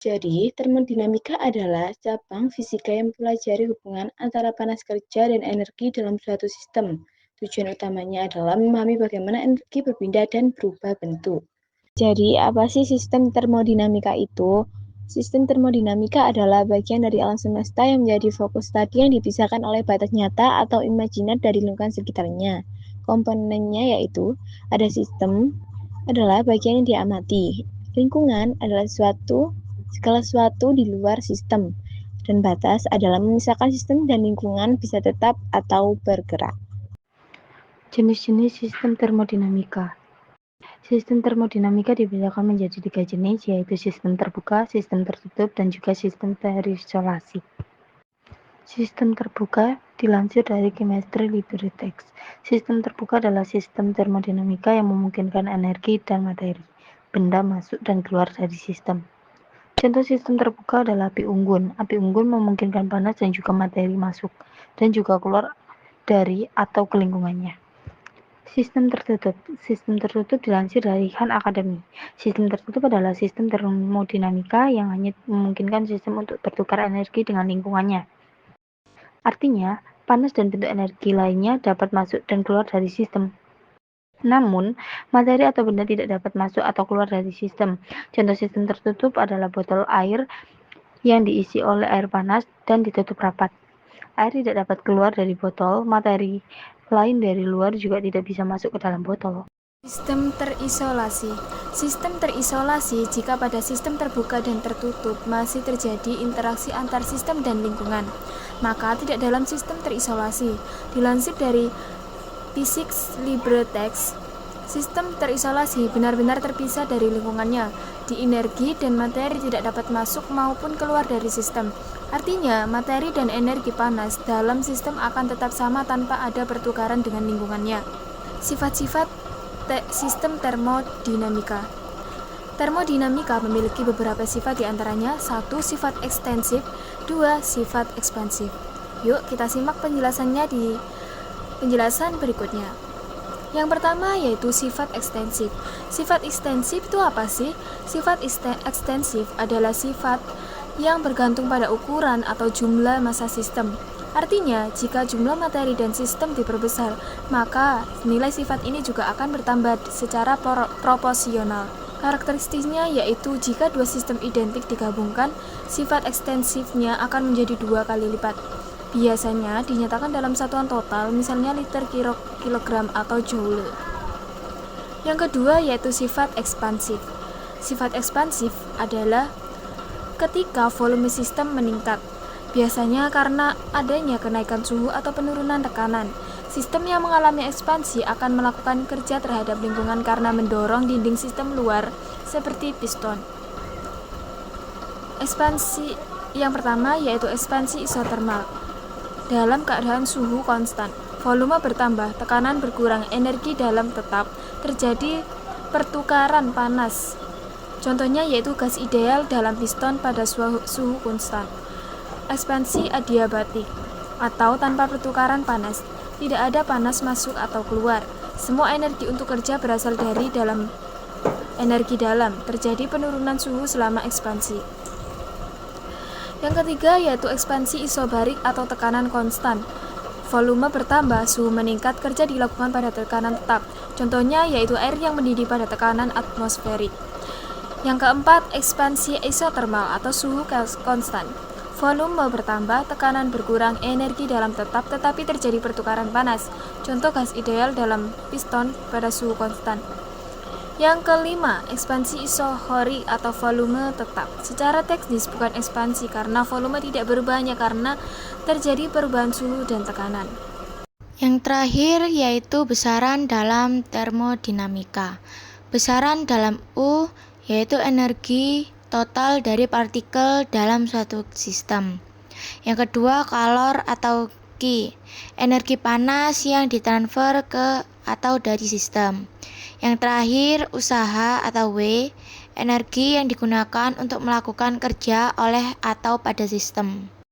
Jadi, termodinamika adalah cabang fisika yang mempelajari hubungan antara panas kerja dan energi dalam suatu sistem. Tujuan utamanya adalah memahami bagaimana energi berpindah dan berubah bentuk. Jadi, apa sih sistem termodinamika itu? Sistem termodinamika adalah bagian dari alam semesta yang menjadi fokus tadi yang dipisahkan oleh batas nyata atau imajiner dari lingkungan sekitarnya. Komponennya yaitu ada sistem adalah bagian yang diamati. Lingkungan adalah segala sesuatu di luar sistem. Dan batas adalah memisahkan sistem dan lingkungan bisa tetap atau bergerak. Jenis-jenis sistem termodinamika. Sistem termodinamika dibedakan menjadi 3 jenis, yaitu sistem terbuka, sistem tertutup, dan juga sistem terisolasi. Sistem terbuka dilansir dari Chemistry Library Text. Sistem terbuka adalah sistem termodinamika yang memungkinkan energi dan materi, benda masuk dan keluar dari sistem. Contoh sistem terbuka adalah api unggun. Api unggun memungkinkan panas dan juga materi masuk dan juga keluar dari atau ke lingkungannya. Sistem tertutup. Sistem tertutup dilansir dari Khan Academy. Sistem tertutup adalah sistem termodinamika yang hanya memungkinkan sistem untuk bertukar energi dengan lingkungannya. Artinya, panas dan bentuk energi lainnya dapat masuk dan keluar dari sistem. Namun, materi atau benda tidak dapat masuk atau keluar dari sistem. Contoh sistem tertutup adalah botol air yang diisi oleh air panas dan ditutup rapat. Air tidak dapat keluar dari botol, materi lain dari luar juga tidak bisa masuk ke dalam botol. Sistem terisolasi. Sistem terisolasi jika pada sistem terbuka dan tertutup masih terjadi interaksi antar sistem dan lingkungan, maka tidak dalam sistem terisolasi. Dilansir dari Physics Libre Text, sistem terisolasi benar-benar terpisah dari lingkungannya. Di energi dan materi tidak dapat masuk maupun keluar dari sistem. Artinya, materi dan energi panas dalam sistem akan tetap sama tanpa ada pertukaran dengan lingkungannya. Sifat-sifat sistem termodinamika. Termodinamika memiliki beberapa sifat diantaranya 1. Sifat ekstensif, 2. Sifat ekspansif. Yuk kita simak penjelasannya di penjelasan berikutnya. Yang pertama yaitu sifat ekstensif. Sifat ekstensif itu apa sih? Sifat ekstensif adalah sifat yang bergantung pada ukuran atau jumlah massa sistem. Artinya, jika jumlah materi dan sistem diperbesar, maka nilai sifat ini juga akan bertambah secara proporsional. Karakteristiknya yaitu jika dua sistem identik digabungkan, sifat ekstensifnya akan menjadi 2 kali lipat. Biasanya dinyatakan dalam satuan total, misalnya liter, kilogram, atau joule. Yang kedua yaitu sifat ekspansif. Sifat ekspansif adalah ketika volume sistem meningkat. Biasanya karena adanya kenaikan suhu atau penurunan tekanan. Sistem yang mengalami ekspansi akan melakukan kerja terhadap lingkungan karena mendorong dinding sistem luar seperti piston. Ekspansi yang pertama yaitu ekspansi isotermal. Dalam keadaan suhu konstan, volume bertambah, tekanan berkurang, energi dalam tetap, terjadi pertukaran panas. Contohnya yaitu gas ideal dalam piston pada suhu konstan. Ekspansi adiabatik atau tanpa pertukaran panas. Tidak ada panas masuk atau keluar. Semua energi untuk kerja berasal dari energi dalam. Terjadi penurunan suhu selama ekspansi. Yang ketiga yaitu ekspansi isobarik atau tekanan konstan. Volume bertambah, suhu meningkat, kerja dilakukan pada tekanan tetap. Contohnya yaitu air yang mendidih pada tekanan atmosferik. Yang keempat, ekspansi isotermal atau suhu konstan. Volume bertambah, tekanan berkurang, energi dalam tetap, tetapi terjadi pertukaran panas. Contoh gas ideal dalam piston pada suhu konstan. Yang kelima, ekspansi isohorik atau volume tetap. Secara teknis bukan ekspansi karena volume tidak berubah hanya karena terjadi perubahan suhu dan tekanan. Yang terakhir yaitu besaran dalam termodinamika. Besaran dalam U yaitu energi total dari partikel dalam suatu sistem. Yang kedua, kalor atau Q, energi panas yang ditransfer ke atau dari sistem. Yang terakhir, usaha atau W, energi yang digunakan untuk melakukan kerja oleh atau pada sistem.